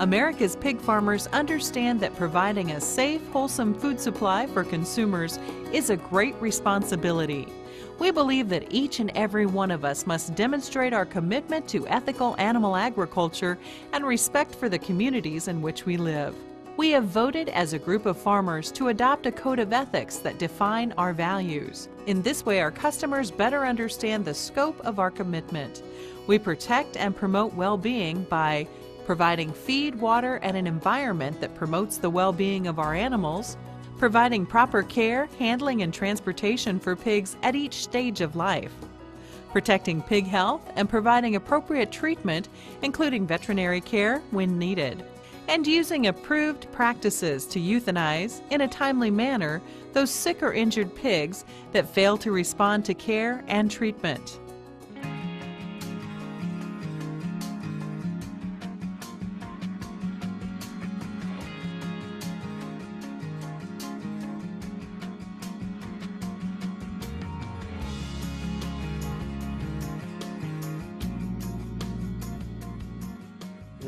America's pig farmers understand that providing a safe, wholesome food supply for consumers is a great responsibility. We believe that each and every one of us must demonstrate our commitment to ethical animal agriculture and respect for the communities in which we live. We have voted as a group of farmers to adopt a code of ethics that define our values. In this way, our customers better understand the scope of our commitment. We protect and promote well-being by providing feed, water, and an environment that promotes the well-being of our animals, providing proper care, handling, and transportation for pigs at each stage of life, protecting pig health and providing appropriate treatment, including veterinary care when needed, and using approved practices to euthanize, in a timely manner, those sick or injured pigs that fail to respond to care and treatment.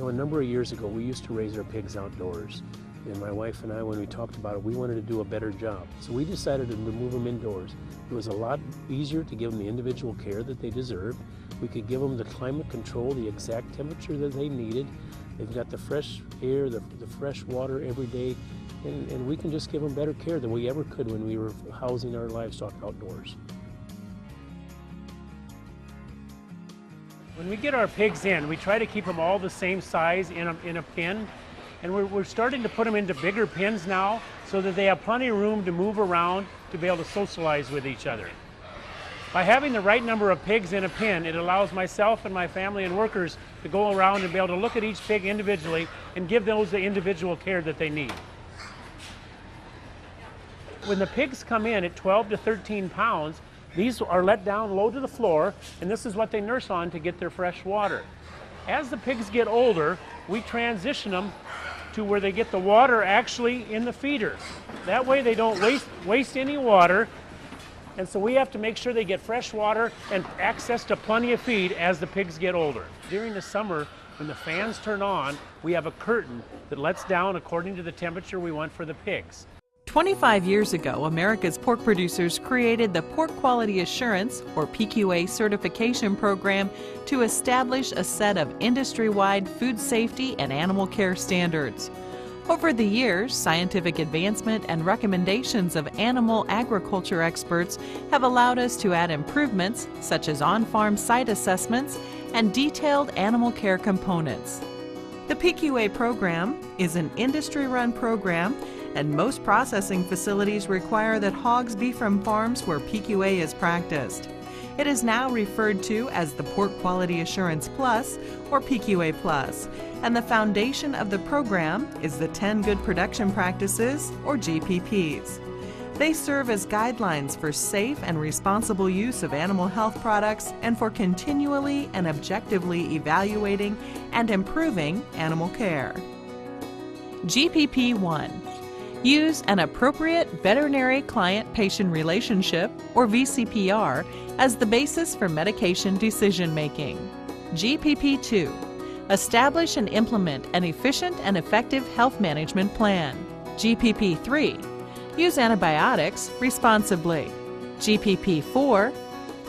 A number of years ago, we used to raise our pigs outdoors. And my wife and I, when we talked about it, we wanted to do a better job. So we decided to move them indoors. It was a lot easier to give them the individual care that they deserved. We could give them the climate control, the exact temperature that they needed. They've got the fresh air, the fresh water every day. And we can just give them better care than we ever could when we were housing our livestock outdoors. When we get our pigs in, we try to keep them all the same size in a pen, and we're starting to put them into bigger pens now so that they have plenty of room to move around to be able to socialize with each other. By having the right number of pigs in a pen, it allows myself and my family and workers to go around and be able to look at each pig individually and give those the individual care that they need. When the pigs come in at 12 to 13 pounds, these are let down low to the floor, and this is what they nurse on to get their fresh water. As the pigs get older, we transition them to where they get the water actually in the feeder. That way they don't waste any water, and so we have to make sure they get fresh water and access to plenty of feed as the pigs get older. During the summer, when the fans turn on, we have a curtain that lets down according to the temperature we want for the pigs. 25 years ago, America's pork producers created the Pork Quality Assurance, or PQA, certification program to establish a set of industry-wide food safety and animal care standards. Over the years, scientific advancement and recommendations of animal agriculture experts have allowed us to add improvements such as on-farm site assessments and detailed animal care components. The PQA program is an industry-run program, and most processing facilities require that hogs be from farms where PQA is practiced. It is now referred to as the Pork Quality Assurance Plus, or PQA Plus, and the foundation of the program is the 10 Good Production Practices, or GPPs. They serve as guidelines for safe and responsible use of animal health products and for continually and objectively evaluating and improving animal care. GPP 1. Use an appropriate veterinary client-patient relationship, or VCPR, as the basis for medication decision-making. GPP 2. Establish and implement an efficient and effective health management plan. GPP 3. Use antibiotics responsibly. GPP 4.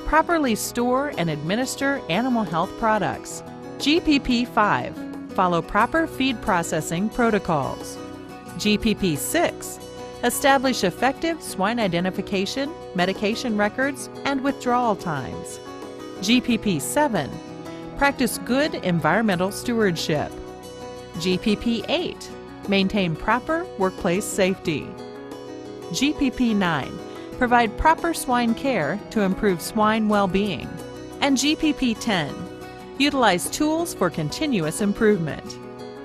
Properly store and administer animal health products. GPP 5. Follow proper feed processing protocols. GPP 6. Establish effective swine identification, medication records, and withdrawal times. GPP 7. Practice good environmental stewardship. GPP 8. Maintain proper workplace safety. GPP 9. Provide proper swine care to improve swine well-being. And GPP 10. Utilize tools for continuous improvement.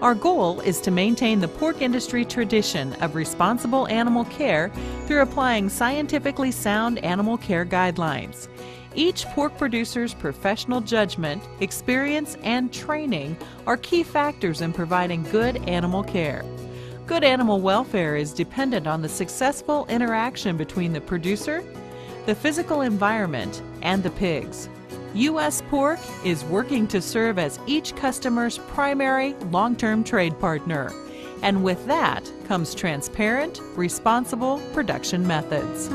Our goal is to maintain the pork industry tradition of responsible animal care through applying scientifically sound animal care guidelines. Each pork producer's professional judgment, experience, and training are key factors in providing good animal care. Good animal welfare is dependent on the successful interaction between the producer, the physical environment, and the pigs. U.S. Pork is working to serve as each customer's primary long-term trade partner. And with that comes transparent, responsible production methods.